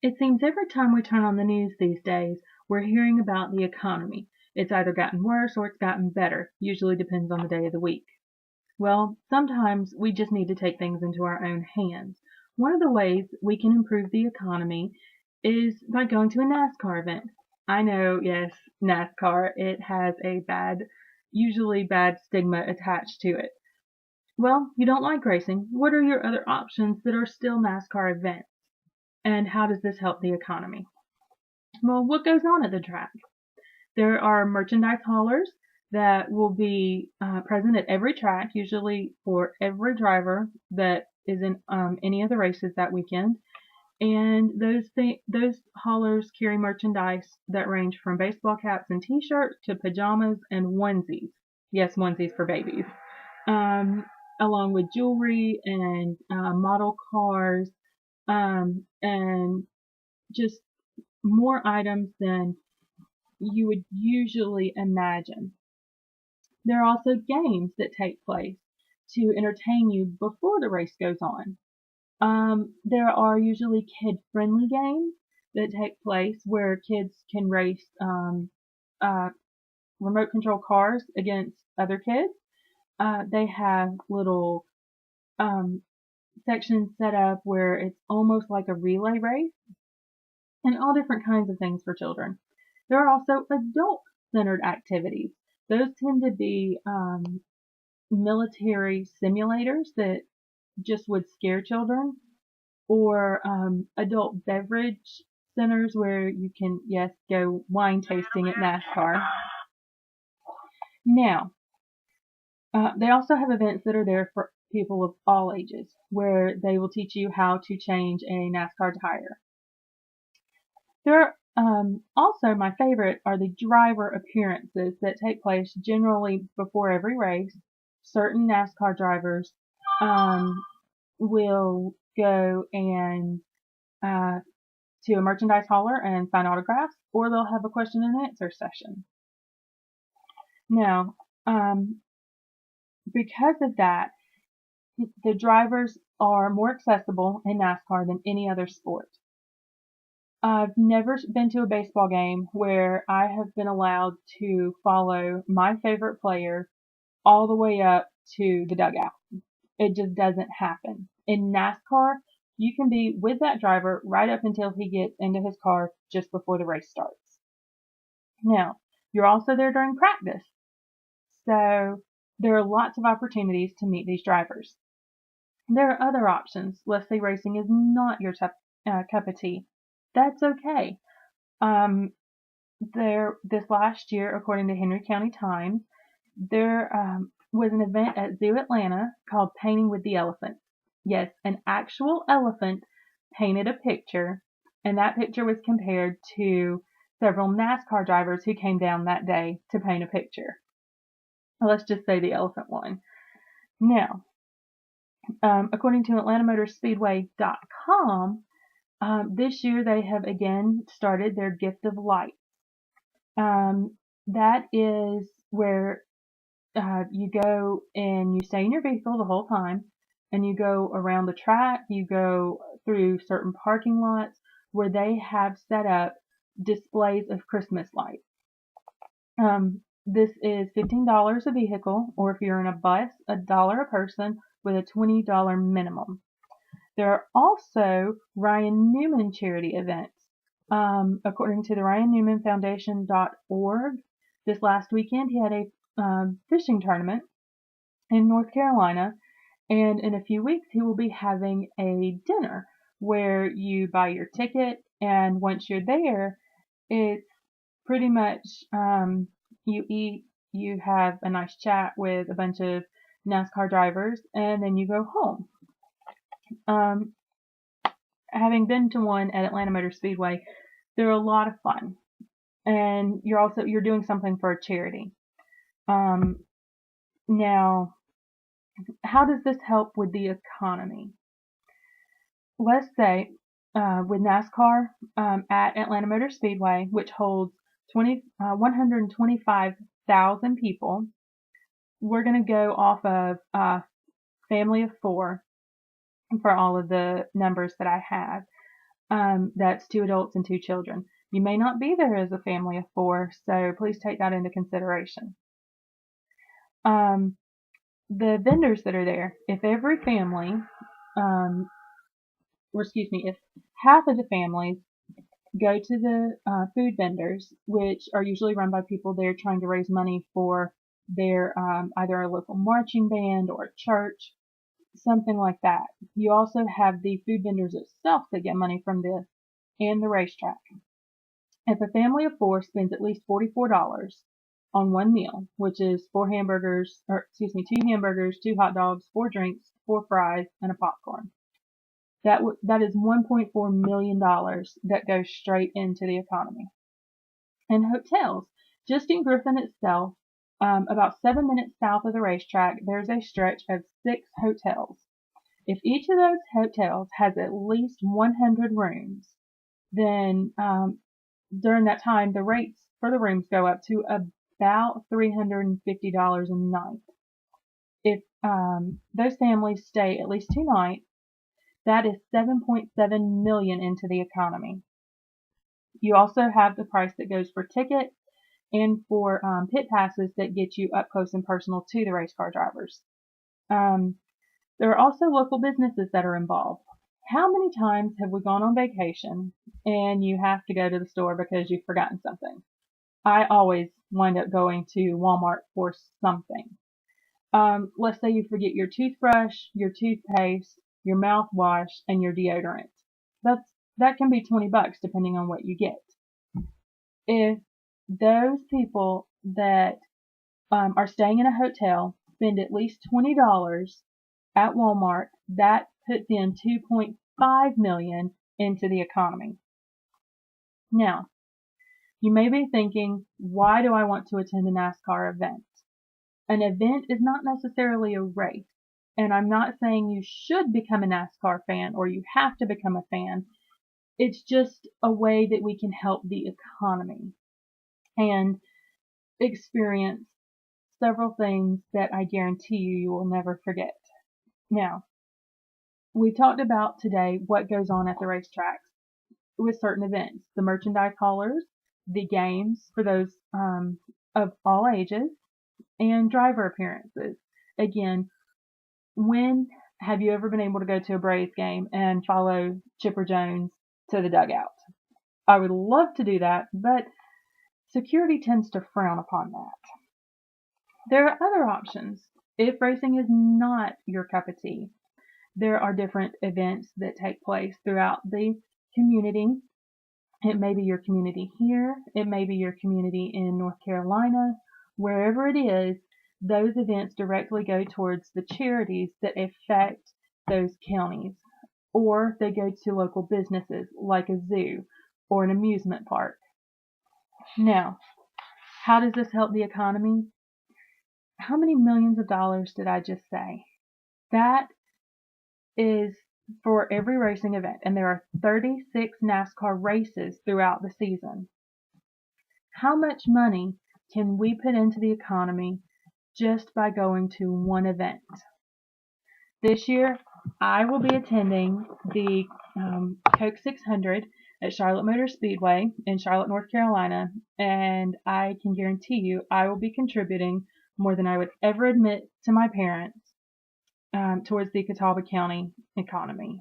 It seems every time we turn on the news these days, we're hearing about the economy. It's either gotten worse or it's gotten better. Usually depends on the day of the week. Well, sometimes we just need to take things into our own hands. One of the ways we can improve the economy is by going to a NASCAR event. I know, yes, NASCAR, it has a usually bad stigma attached to it. Well, you don't like racing. What are your other options that are still NASCAR events? And how does this help the economy? Well, what goes on at the track? There are merchandise haulers that will be present at every track, usually for every driver that is in any of the races that weekend. And those haulers carry merchandise that range from baseball caps and T-shirts to pajamas and onesies. Yes, onesies for babies. Um, Along with jewelry and model cars and just more items than you would usually imagine. There are also games that take place to entertain you before the race goes on. There are usually kid-friendly games that take place where kids can race uh, remote control cars against other kids. They have little um, sections set up where it's almost like a relay race and all different kinds of things for children. There are also adult-centered activities. Those tend to be military simulators that just would scare children, or adult beverage centers where you can, yes, go wine tasting at NASCAR. Now, they also have events that are there for people of all ages, where they will teach you how to change a NASCAR tire. There also, my favorite are the driver appearances that take place generally before every race. Certain NASCAR drivers will go and to a merchandise hauler and sign autographs, or they'll have a question and answer session. Now, because of that, the drivers are more accessible in NASCAR than any other sport. I've never been to a baseball game where I have been allowed to follow my favorite player all the way up to the dugout. It just doesn't happen. In NASCAR, you can be with that driver right up until he gets into his car just before the race starts. Now, you're also there during practice, so there are lots of opportunities to meet these drivers. There are other options. Let's say racing is not your cup of tea. That's okay. This last year, according to Henry County Times, there was an event at Zoo Atlanta called Painting with the Elephant. Yes, an actual elephant painted a picture, and that picture was compared to several NASCAR drivers who came down that day to paint a picture. Let's just say the elephant won. Now, according to AtlantaMotorspeedway.com, this year they have again started their Gift of Light. That is where you go and you stay in your vehicle the whole time, and you go around the track, you go through certain parking lots where they have set up displays of Christmas lights. This is $15 a vehicle, or if you're in a bus, $1 a person with a $20 minimum. There are also Ryan Newman charity events. According to the RyanNewmanFoundation.org, this last weekend he had a fishing tournament in North Carolina, and in a few weeks he will be having a dinner where you buy your ticket, and once you're there, it's pretty much you eat, you have a nice chat with a bunch of NASCAR drivers, and then you go home. Having been to one at Atlanta Motor Speedway, they're a lot of fun, and you're doing something for a charity. Now, how does this help with the economy? Let's say with NASCAR at Atlanta Motor Speedway, which holds 125,000 people, we're going to go off of a family of 4 for all of the numbers that I have. That's 2 adults and 2 children. You may not be there as a family of 4, so please take that into consideration. The vendors that are there, if every family, if half of the families go to the food vendors, which are usually run by people there trying to raise money for their either a local marching band or a church, something like that. You also have the food vendors itself that get money from this and the racetrack. If a family of 4 spends at least $44 on one meal, which is 2 hamburgers, 2 hot dogs, 4 drinks, 4 fries, and a popcorn, that is $1.4 million that goes straight into the economy. And hotels, just in Griffin itself, about 7 minutes south of the racetrack, there's a stretch of 6 hotels. If each of those hotels has at least 100 rooms, then during that time, the rates for the rooms go up to about $350 a night. If those families stay at least 2 nights, that is $7.7 million into the economy. You also have the price that goes for tickets and for pit passes that get you up close and personal to the race car drivers. There are also local businesses that are involved. How many times have we gone on vacation and you have to go to the store because you've forgotten something? I always wind up going to Walmart for something. Let's say you forget your toothbrush, your toothpaste, your mouthwash, and your deodorant. That can be $20 depending on what you get. If those people that are staying in a hotel spend at least $20 at Walmart, that puts in $2.5 million into the economy. Now, you may be thinking, why do I want to attend a NASCAR event? An event is not necessarily a race, and I'm not saying you should become a NASCAR fan or you have to become a fan. It's just a way that we can help the economy and experience several things that I guarantee you will never forget. Now, we talked about today what goes on at the racetracks with certain events, the merchandise haulers, the games for those of all ages, and driver appearances. Again, when have you ever been able to go to a Braves game and follow Chipper Jones to the dugout? I would love to do that, but security tends to frown upon that. There are other options. If racing is not your cup of tea, there are different events that take place throughout the community. It may be your community here. It may be your community in North Carolina. Wherever it is, those events directly go towards the charities that affect those counties, or they go to local businesses like a zoo or an amusement park. Now, how does this help the economy? How many millions of dollars did I just say? That is for every racing event, and there are 36 NASCAR races throughout the season. How much money can we put into the economy just by going to one event? This year, I will be attending the Coke 600 at Charlotte Motor Speedway in Charlotte, North Carolina, and I can guarantee you I will be contributing more than I would ever admit to my parents towards the Catawba County economy.